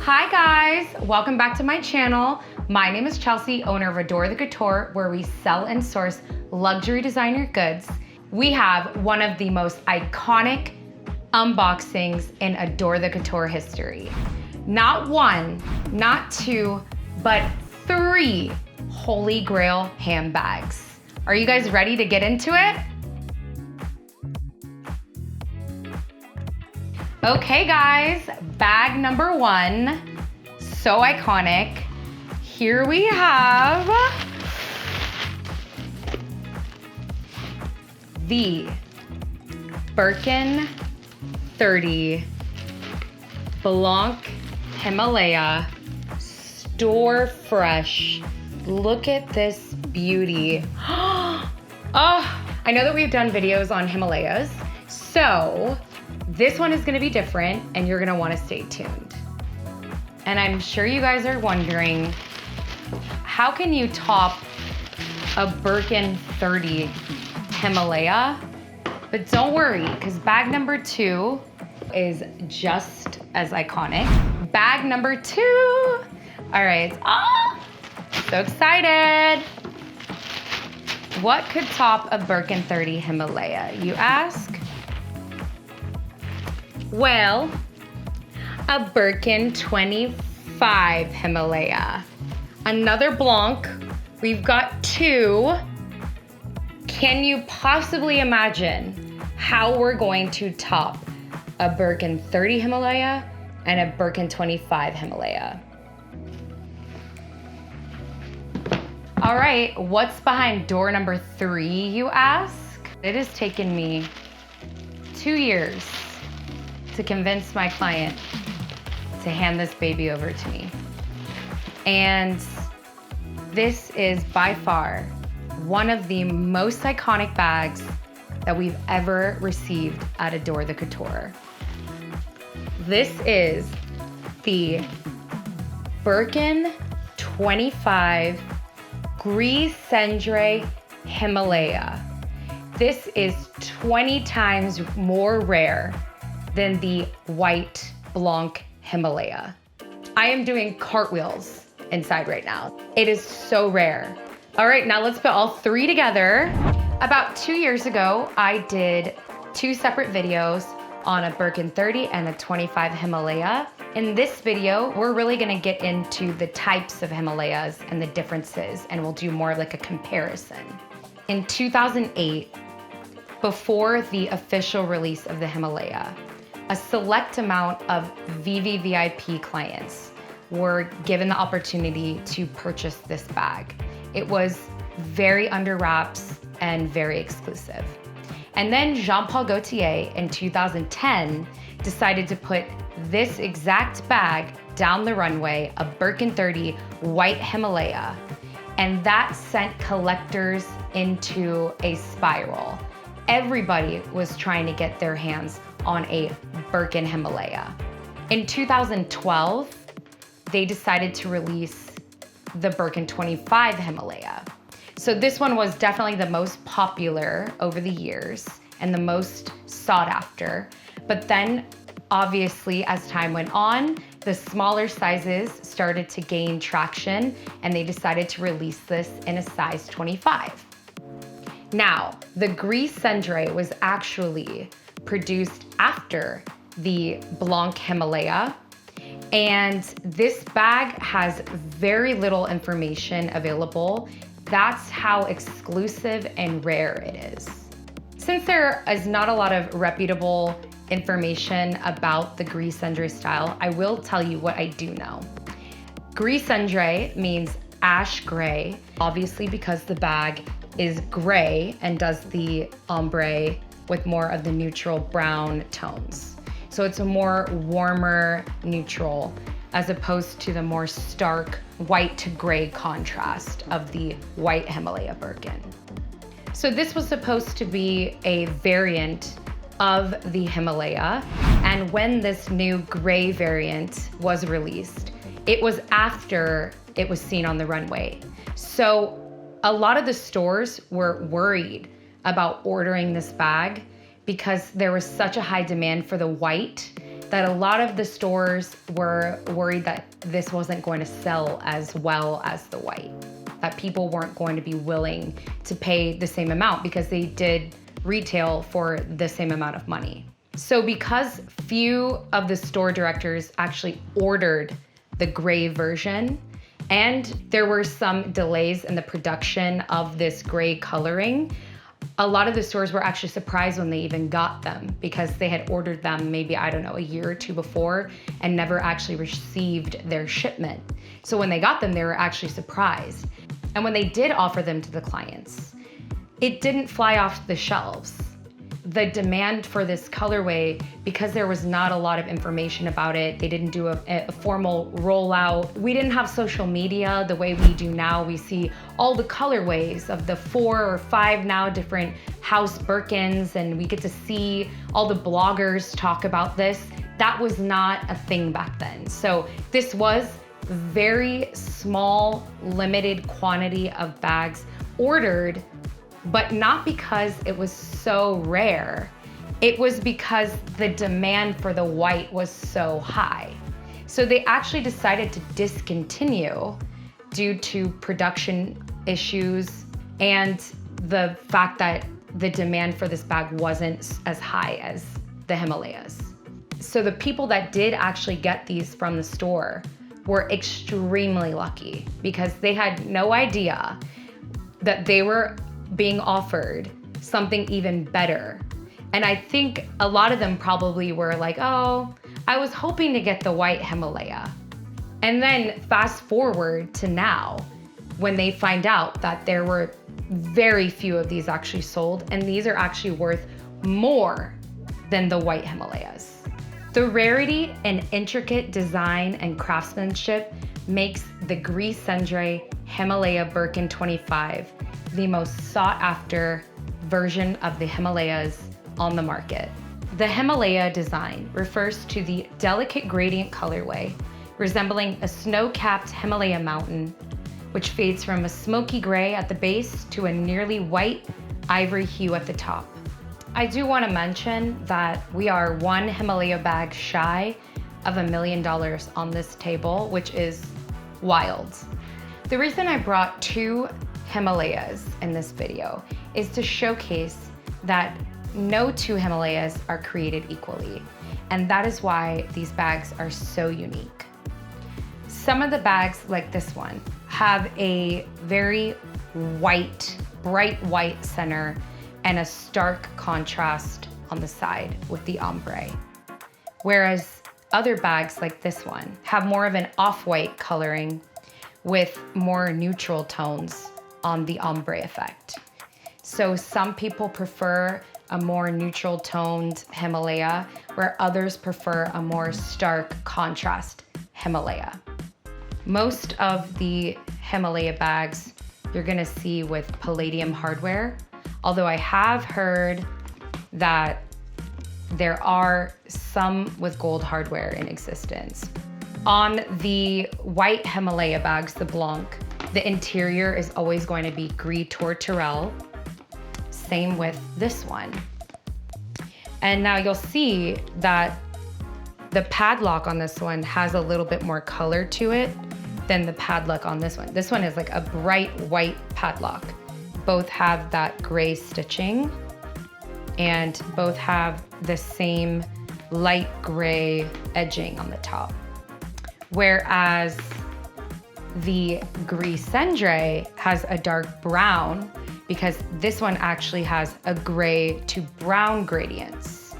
Hi guys, welcome back to my channel. My name is Chelsea, owner of Adore the Couture, where we sell and source luxury designer goods. We have one of the most iconic unboxings in Adore the Couture history. Not one, not two, but 3 Holy Grail handbags. Are you guys ready to get into it? Okay guys, bag number 1, so iconic. Here we have the Birkin 30 Blanc Himalaya store fresh. Look at this beauty. Oh, I know that we've done videos on Himalayas, so this one is gonna be different and you're gonna wanna stay tuned. And I'm sure you guys are wondering, how can you top a Birkin 30 Himalaya? But don't worry, because bag number 2 is just as iconic. Bag number 2. All right, so excited. What could top a Birkin 30 Himalaya, you ask? Well, a Birkin 25 Himalaya. Another Blanc. We've got 2. Can you possibly imagine how we're going to top a Birkin 30 Himalaya and a Birkin 25 Himalaya? All right, what's behind door number 3, you ask? It has taken me 2 years to convince my client to hand this baby over to me. And this is by far one of the most iconic bags that we've ever received at Adore the Couture. This is the Birkin 25 Gris Cendré Himalayan. This is 20 times more rare than the white Blanc Himalaya. I am doing cartwheels inside right now. It is so rare. All right, now let's put all 3 together. About 2 years ago, I did 2 separate videos on a Birkin 30 and a 25 Himalaya. In this video, we're really gonna get into the types of Himalayas and the differences, and we'll do more like a comparison. In 2008, before the official release of the Himalaya, a select amount of VVVIP clients were given the opportunity to purchase this bag. It was very under wraps and very exclusive. And then Jean-Paul Gaultier in 2010 decided to put this exact bag down the runway, a Birkin 30 white Himalaya, and that sent collectors into a spiral. Everybody was trying to get their hands on a Birkin Himalaya. In 2012, they decided to release the Birkin 25 Himalaya. So this one was definitely the most popular over the years and the most sought after. But then obviously as time went on, the smaller sizes started to gain traction and they decided to release this in a size 25. Now, the Gris Cendré was actually produced after the Blanc Himalaya, and this bag has very little information available. That's how exclusive and rare it is. Since there is not a lot of reputable information about the Gris Cendré style, I will tell you what I do know. Gris Cendré means ash gray, obviously because the bag is gray and does the ombre with more of the neutral brown tones. So it's a more warmer neutral as opposed to the more stark white to gray contrast of the white Himalaya Birkin. So this was supposed to be a variant of the Himalaya, and when this new gray variant was released, it was after it was seen on the runway. So a lot of the stores were worried about ordering this bag because there was such a high demand for the white that a lot of the stores were worried that this wasn't going to sell as well as the white, that people weren't going to be willing to pay the same amount because they did retail for the same amount of money. So because few of the store directors actually ordered the gray version, and there were some delays in the production of this gray coloring, a lot of the stores were actually surprised when they even got them because they had ordered them maybe, I don't know, a year or two before and never actually received their shipment. So when they got them, they were actually surprised. And when they did offer them to the clients, it didn't fly off the shelves. The demand for this colorway, because there was not a lot of information about it, they didn't do a formal rollout. We didn't have social media the way we do now. We see all the colorways of the 4 or 5 now different house Birkins, and we get to see all the bloggers talk about this. That was not a thing back then. So this was very small, limited quantity of bags ordered, but not because it was so rare. It was because the demand for the white was so high. So they actually decided to discontinue due to production issues and the fact that the demand for this bag wasn't as high as the Himalayas. So the people that did actually get these from the store were extremely lucky because they had no idea that they were being offered something even better. And I think a lot of them probably were like, oh, I was hoping to get the white Himalaya. And then fast forward to now, when they find out that there were very few of these actually sold, and these are actually worth more than the white Himalayas. The rarity and intricate design and craftsmanship makes the Gris Cendré Himalayan Birkin 25 the most sought after version of the Himalayas on the market. The Himalaya design refers to the delicate gradient colorway resembling a snow-capped Himalaya mountain, which fades from a smoky gray at the base to a nearly white ivory hue at the top. I do want to mention that we are one Himalaya bag shy of $1 million on this table, which is wild. The reason I brought 2 Himalayas in this video is to showcase that no 2 Himalayas are created equally, and that is why these bags are so unique. Some of the bags, like this one, have a very white, bright white center and a stark contrast on the side with the ombre. Whereas other bags like this one have more of an off-white coloring with more neutral tones on the ombre effect. So some people prefer a more neutral toned Himalaya, where others prefer a more stark contrast Himalaya. Most of the Himalaya bags you're gonna see with palladium hardware, although I have heard that there are some with gold hardware in existence. On the white Himalaya bags, the Blanc, the interior is always going to be gris tourterelle. Same with this one. And now you'll see that the padlock on this one has a little bit more color to it than the padlock on this one. This one is like a bright white padlock. Both have that gray stitching and both have the same light gray edging on the top. Whereas the Gris Cendré has a dark brown because this one actually has a gray to brown gradients.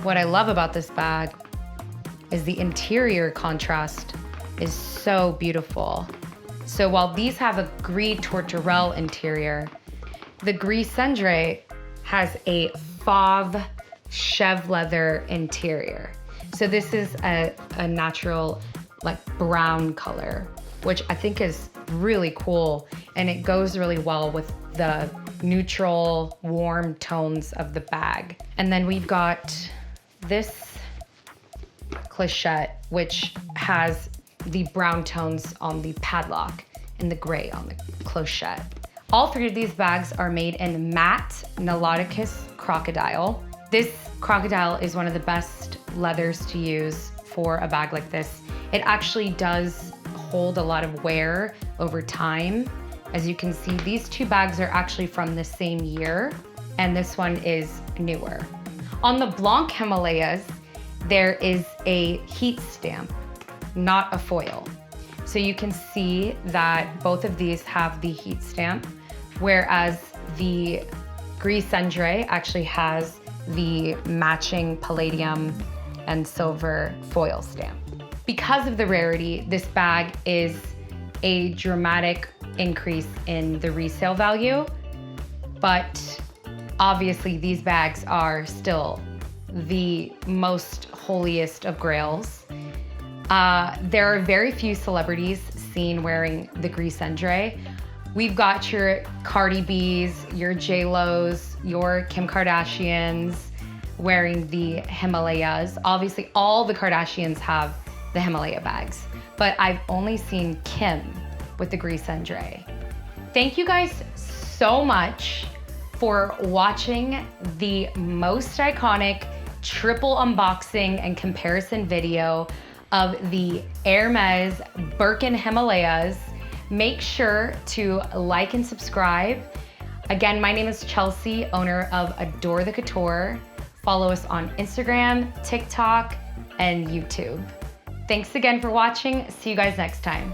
What I love about this bag is the interior contrast is so beautiful. So while these have a gris tourterelle interior, the Gris Cendré has a fauve chev leather interior. So this is a natural like brown color, which I think is really cool, and it goes really well with the neutral, warm tones of the bag. And then we've got this clochette, which has the brown tones on the padlock and the gray on the clochette. All 3 of these bags are made in matte Nautilus crocodile. This crocodile is one of the best leathers to use for a bag like this. It actually does hold a lot of wear over time. As you can see, these two bags are actually from the same year, and this one is newer. On the Blanc Himalayas, there is a heat stamp, not a foil. So you can see that both of these have the heat stamp, whereas the Gris Cendré actually has the matching palladium and silver foil stamp. Because of the rarity, this bag is a dramatic increase in the resale value, but obviously these bags are still the most holiest of grails. There are very few celebrities seen wearing the Gris Cendré. We've got your Cardi B's, your J-Lo's, your Kim Kardashians wearing the Himalayas. Obviously, all the Kardashians have the Himalaya bags, but I've only seen Kim with the Gris Cendré. Thank you guys so much for watching the most iconic triple unboxing and comparison video of the Hermès Birkin Himalayas. Make sure to like and subscribe. Again, my name is Chelsea, owner of Adore the Couture. Follow us on Instagram, TikTok, and YouTube. Thanks again for watching. See you guys next time.